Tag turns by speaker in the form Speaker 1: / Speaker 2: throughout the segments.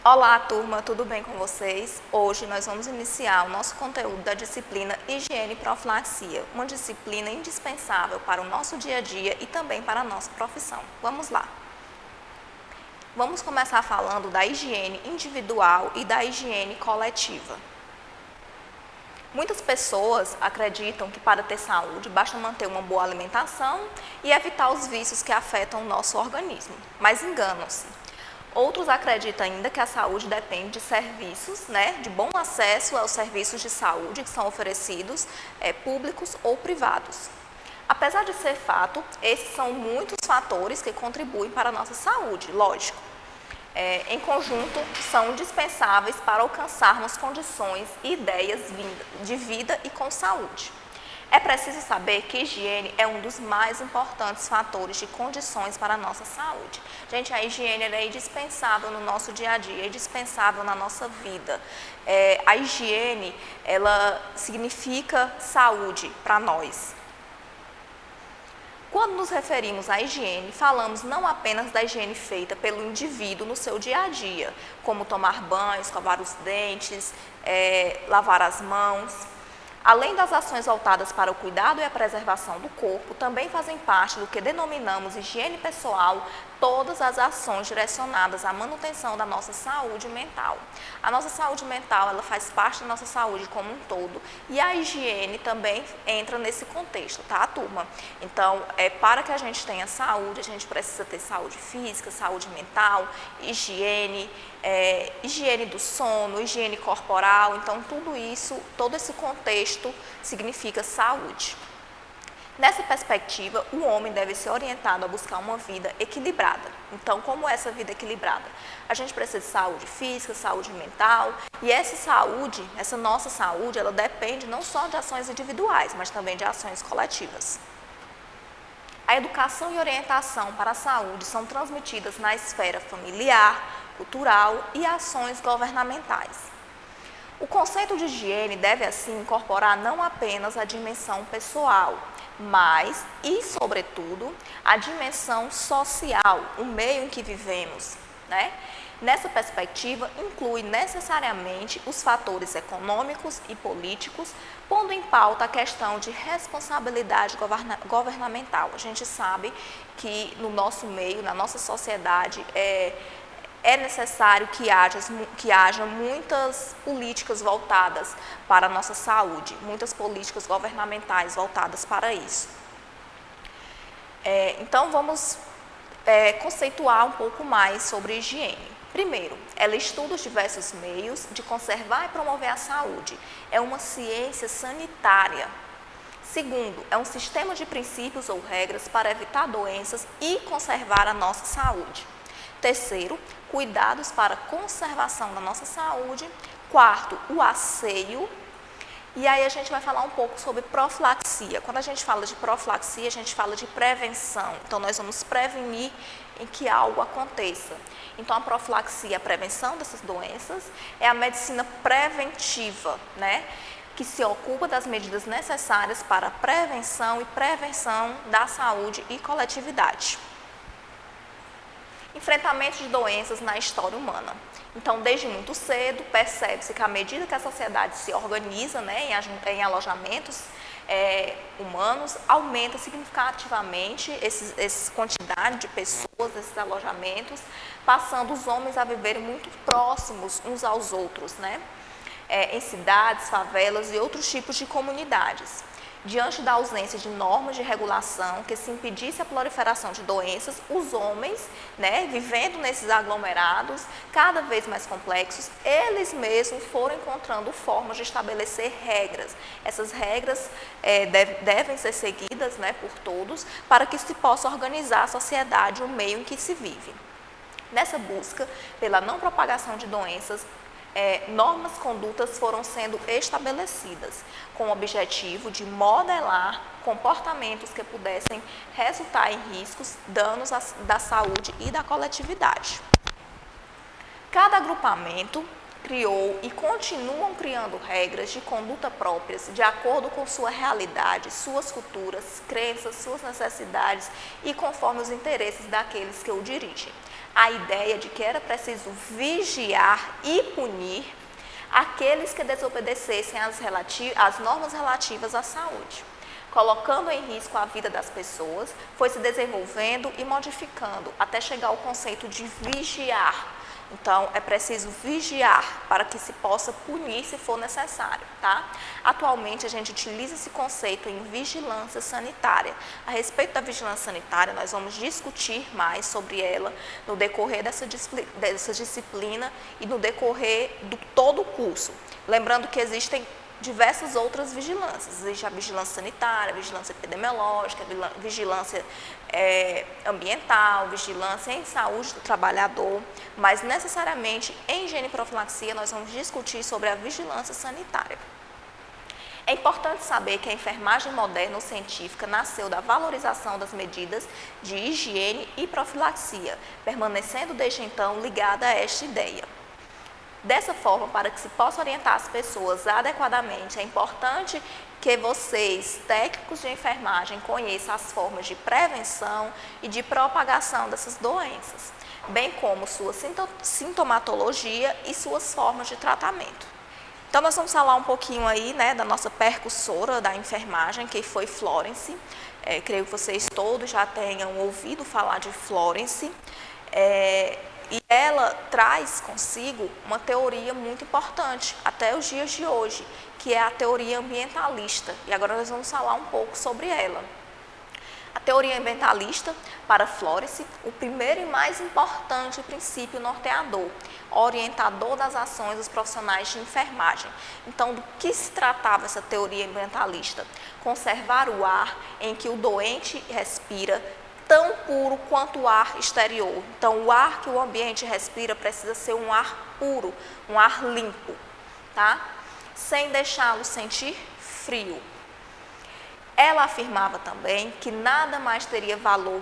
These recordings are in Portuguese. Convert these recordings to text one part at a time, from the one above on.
Speaker 1: Olá, turma, tudo bem com vocês? Hoje nós vamos iniciar o nosso conteúdo da disciplina Higiene e Profilaxia, uma disciplina indispensável para o nosso dia a dia e também para a nossa profissão. Vamos lá! Vamos começar falando da higiene individual e da higiene coletiva. Muitas pessoas acreditam que para ter saúde basta manter uma boa alimentação e evitar os vícios que afetam o nosso organismo, mas enganam-se. Outros acreditam ainda que a saúde depende de serviços, de bom acesso aos serviços de saúde que são oferecidos, públicos ou privados. Apesar de ser fato, esses são muitos fatores que contribuem para a nossa saúde, lógico. Em conjunto, são indispensáveis para alcançarmos condições e ideias de vida e com saúde. É preciso saber que higiene é um dos mais importantes fatores de condições para a nossa saúde. Gente, a higiene é indispensável no nosso dia a dia, é indispensável na nossa vida. A higiene, ela significa saúde para nós. Quando nos referimos à higiene, falamos não apenas da higiene feita pelo indivíduo no seu dia a dia, como tomar banho, escovar os dentes, lavar as mãos. Além das ações voltadas para o cuidado e a preservação do corpo, também fazem parte do que denominamos higiene pessoal todas as ações direcionadas à manutenção da nossa saúde mental. A nossa saúde mental, ela faz parte da nossa saúde como um todo e a higiene também entra nesse contexto, tá, turma? Então, para que a gente tenha saúde, a gente precisa ter saúde física, saúde mental, higiene, higiene do sono, higiene corporal, então tudo isso, todo esse contexto significa saúde. Nessa perspectiva, o homem deve ser orientado a buscar uma vida equilibrada. Então, como é essa vida equilibrada? A gente precisa de saúde física, saúde mental, e essa saúde, essa nossa saúde, ela depende não só de ações individuais, mas também de ações coletivas. A educação e orientação para a saúde são transmitidas na esfera familiar, cultural e ações governamentais. O conceito de higiene deve, assim, incorporar não apenas a dimensão pessoal, mas, e sobretudo, a dimensão social, o meio em que vivemos, Nessa perspectiva, inclui necessariamente os fatores econômicos e políticos, pondo em pauta a questão de responsabilidade governamental. A gente sabe que no nosso meio, na nossa sociedade, é necessário que haja muitas políticas voltadas para a nossa saúde, muitas políticas governamentais voltadas para isso. Então, vamos conceituar um pouco mais sobre higiene. Primeiro, ela estuda os diversos meios de conservar e promover a saúde. É uma ciência sanitária. Segundo, é um sistema de princípios ou regras para evitar doenças e conservar a nossa saúde. Terceiro, cuidados para a conservação da nossa saúde. Quarto, o asseio. E aí a gente vai falar um pouco sobre profilaxia. Quando a gente fala de profilaxia, a gente fala de prevenção. Então, nós vamos prevenir em que algo aconteça. Então, a profilaxia, a prevenção dessas doenças, é a medicina preventiva, que se ocupa das medidas necessárias para a prevenção da saúde e coletividade. Enfrentamento de doenças na história humana. Então, desde muito cedo, percebe-se que à medida que a sociedade se organiza em alojamentos humanos, aumenta significativamente essa quantidade de pessoas, esses alojamentos, passando os homens a viverem muito próximos uns aos outros, em cidades, favelas e outros tipos de comunidades. Diante da ausência de normas de regulação que se impedisse a proliferação de doenças, os homens, vivendo nesses aglomerados cada vez mais complexos, eles mesmos foram encontrando formas de estabelecer regras. Essas regras devem ser seguidas por todos para que se possa organizar a sociedade, o meio em que se vive. Nessa busca pela não propagação de doenças, normas, condutas foram sendo estabelecidas com o objetivo de modelar comportamentos que pudessem resultar em riscos, danos da saúde e da coletividade. Cada agrupamento criou e continuam criando regras de conduta próprias de acordo com sua realidade, suas culturas, crenças, suas necessidades e conforme os interesses daqueles que o dirigem. A ideia de que era preciso vigiar e punir aqueles que desobedecessem às normas relativas à saúde, colocando em risco a vida das pessoas, foi se desenvolvendo e modificando até chegar ao conceito de vigiar. Então, é preciso vigiar para que se possa punir se for necessário, tá? Atualmente, a gente utiliza esse conceito em vigilância sanitária. A respeito da vigilância sanitária, nós vamos discutir mais sobre ela no decorrer dessa disciplina e no decorrer do todo o curso. Lembrando que existem diversas outras vigilâncias. Existe a vigilância sanitária, a vigilância epidemiológica, a vigilância ambiental, vigilância em saúde do trabalhador, mas necessariamente em higiene e profilaxia nós vamos discutir sobre a vigilância sanitária. É importante saber que a enfermagem moderna ou científica nasceu da valorização das medidas de higiene e profilaxia, permanecendo desde então ligada a esta ideia. Dessa forma, para que se possa orientar as pessoas adequadamente, é importante que vocês, técnicos de enfermagem, conheçam as formas de prevenção e de propagação dessas doenças, bem como sua sintomatologia e suas formas de tratamento. Então, nós vamos falar um pouquinho aí, né, da nossa percussora da enfermagem, que foi Florence. Creio que vocês todos já tenham ouvido falar de Florence. E ela traz consigo uma teoria muito importante até os dias de hoje, que é a teoria ambientalista. E agora nós vamos falar um pouco sobre ela. A teoria ambientalista, para Florence, o primeiro e mais importante princípio norteador, orientador das ações dos profissionais de enfermagem. Então, do que se tratava essa teoria ambientalista? Conservar o ar em que o doente respira tão puro quanto o ar exterior. Então, o ar que o ambiente respira precisa ser um ar puro, um ar limpo, tá? Sem deixá-lo sentir frio. Ela afirmava também que nada mais teria valor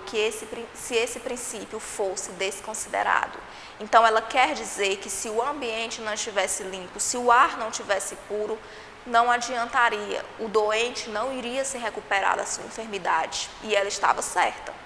Speaker 1: se esse princípio fosse desconsiderado. Então, ela quer dizer que se o ambiente não estivesse limpo, se o ar não estivesse puro, não adiantaria, o doente não iria se recuperar da sua enfermidade. E ela estava certa.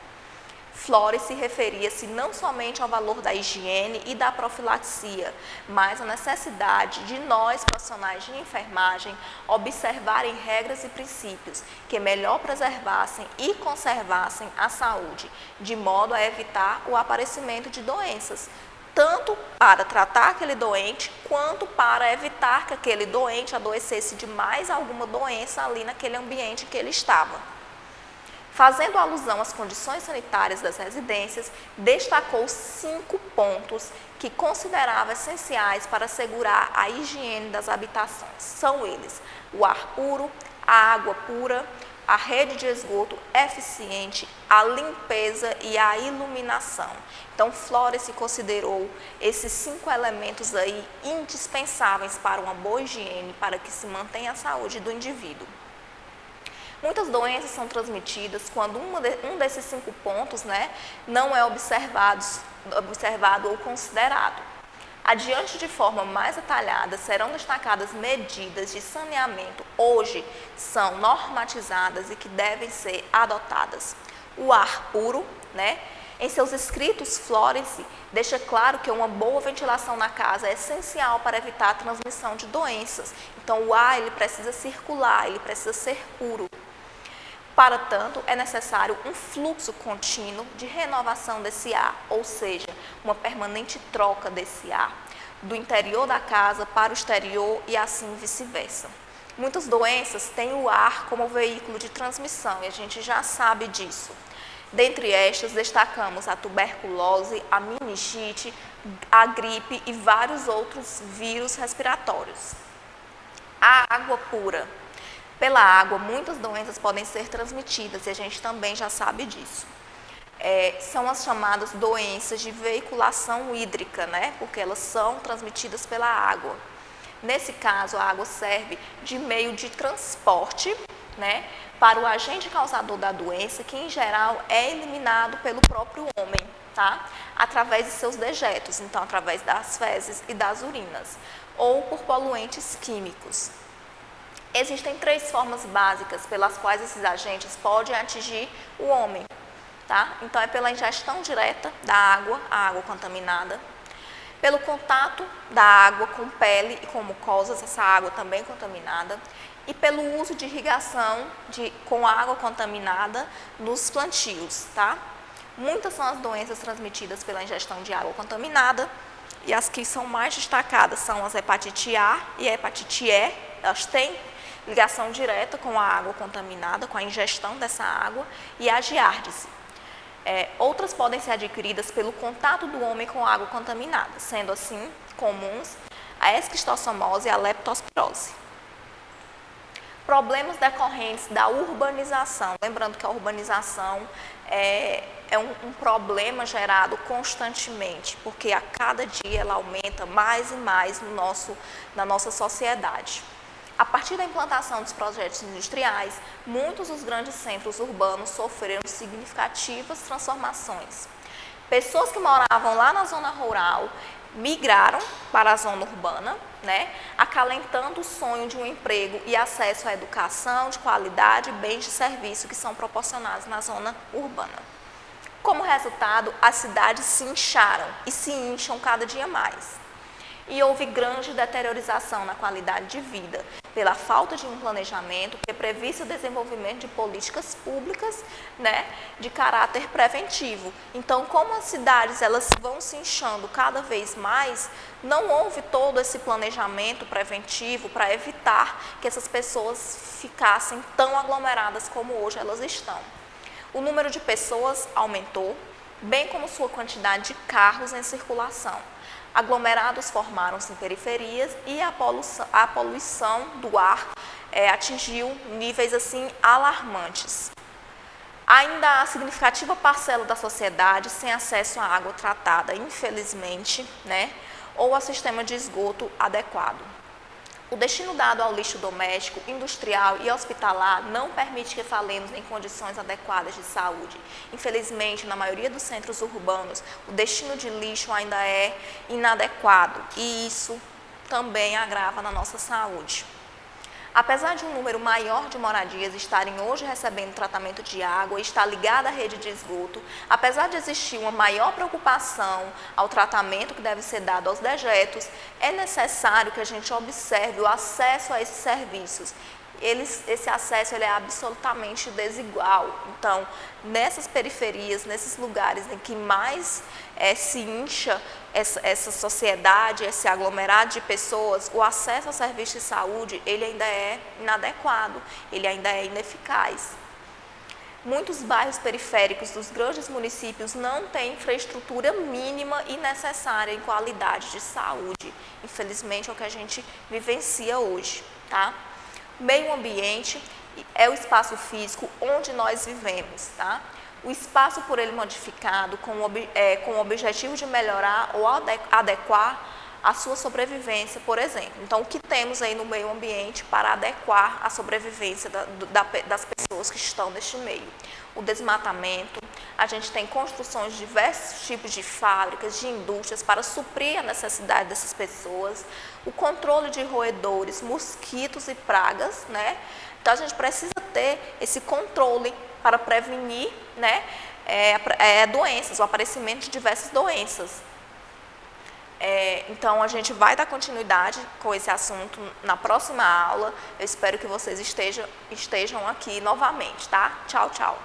Speaker 1: Florence referia-se não somente ao valor da higiene e da profilaxia, mas à necessidade de nós, profissionais de enfermagem, observarem regras e princípios que melhor preservassem e conservassem a saúde, de modo a evitar o aparecimento de doenças, tanto para tratar aquele doente, quanto para evitar que aquele doente adoecesse de mais alguma doença ali naquele ambiente que ele estava. Fazendo alusão às condições sanitárias das residências, destacou 5 pontos que considerava essenciais para assegurar a higiene das habitações. São eles: o ar puro, a água pura, a rede de esgoto eficiente, a limpeza e a iluminação. Então, Florence considerou esses 5 elementos aí indispensáveis para uma boa higiene, para que se mantenha a saúde do indivíduo. Muitas doenças são transmitidas quando um desses 5 pontos, né, não é observado ou considerado. Adiante, de forma mais detalhada, serão destacadas medidas de saneamento hoje são normatizadas e que devem ser adotadas. O ar puro, né? Em seus escritos, Florence deixa claro que uma boa ventilação na casa é essencial para evitar a transmissão de doenças. Então, o ar ele precisa circular, ele precisa ser puro. Para tanto, é necessário um fluxo contínuo de renovação desse ar, ou seja, uma permanente troca desse ar, do interior da casa para o exterior e assim vice-versa. Muitas doenças têm o ar como veículo de transmissão e a gente já sabe disso. Dentre estas, destacamos a tuberculose, a meningite, a gripe e vários outros vírus respiratórios. A água pura. Pela água, muitas doenças podem ser transmitidas e a gente também já sabe disso. São as chamadas doenças de veiculação hídrica, né? Porque elas são transmitidas pela água. Nesse caso, a água serve de meio de transporte, né, para o agente causador da doença, que em geral é eliminado pelo próprio homem, tá? através de seus dejetos, então através das fezes e das urinas, ou por poluentes químicos. Existem 3 formas básicas pelas quais esses agentes podem atingir o homem, tá? Então é pela ingestão direta da água, a água contaminada, pelo contato da água com pele e com mucosas, essa água também contaminada, e pelo uso de irrigação com água contaminada nos plantios, tá? Muitas são as doenças transmitidas pela ingestão de água contaminada, e as que são mais destacadas são as hepatite A e a hepatite E. Elas têm ligação direta com a água contaminada, com a ingestão dessa água, e a giardíase. Outras podem ser adquiridas pelo contato do homem com água contaminada, sendo assim comuns a esquistossomose e a leptospirose. Problemas decorrentes da urbanização. Lembrando que a urbanização é um problema gerado constantemente, porque a cada dia ela aumenta mais e mais na nossa sociedade. A partir da implantação dos projetos industriais, muitos dos grandes centros urbanos sofreram significativas transformações. Pessoas que moravam lá na zona rural migraram para a zona urbana, né, acalentando o sonho de um emprego e acesso à educação de qualidade, bens de serviço que são proporcionados na zona urbana. Como resultado, as cidades se incharam e se incham cada dia mais. E houve grande deteriorização na qualidade de vida, pela falta de um planejamento que previsse o desenvolvimento de políticas públicas, né, de caráter preventivo. Então, como as cidades elas vão se inchando cada vez mais, não houve todo esse planejamento preventivo para evitar que essas pessoas ficassem tão aglomeradas como hoje elas estão. O número de pessoas aumentou, bem como sua quantidade de carros em circulação. Aglomerados formaram-se em periferias e a poluição do ar atingiu níveis assim alarmantes. Ainda há significativa parcela da sociedade sem acesso à água tratada, infelizmente, né, ou a sistema de esgoto adequado. O destino dado ao lixo doméstico, industrial e hospitalar não permite que falemos em condições adequadas de saúde. Infelizmente, na maioria dos centros urbanos, o destino de lixo ainda é inadequado e isso também agrava na nossa saúde. Apesar de um número maior de moradias estarem hoje recebendo tratamento de água e estar ligada à rede de esgoto, apesar de existir uma maior preocupação ao tratamento que deve ser dado aos dejetos, é necessário que a gente observe o acesso a esses serviços. Esse acesso é absolutamente desigual. Então, nessas periferias, nesses lugares em que mais se incha essa sociedade, esse aglomerado de pessoas, o acesso ao serviço de saúde, ele ainda é inadequado, ele ainda é ineficaz. Muitos bairros periféricos dos grandes municípios não têm infraestrutura mínima e necessária em qualidade de saúde. Infelizmente, é o que a gente vivencia hoje, tá? Meio ambiente é o espaço físico onde nós vivemos, tá? O espaço por ele modificado com o objetivo de melhorar ou adequar a sua sobrevivência, por exemplo. Então, o que temos aí no meio ambiente para adequar a sobrevivência das pessoas que estão neste meio? O desmatamento, a gente tem construções de diversos tipos de fábricas, de indústrias para suprir a necessidade dessas pessoas, o controle de roedores, mosquitos e pragas, né? Então, a gente precisa ter esse controle para prevenir, né, doenças, o aparecimento de diversas doenças. Então, a gente vai dar continuidade com esse assunto na próxima aula. Eu espero que vocês estejam aqui novamente, tá? Tchau, tchau.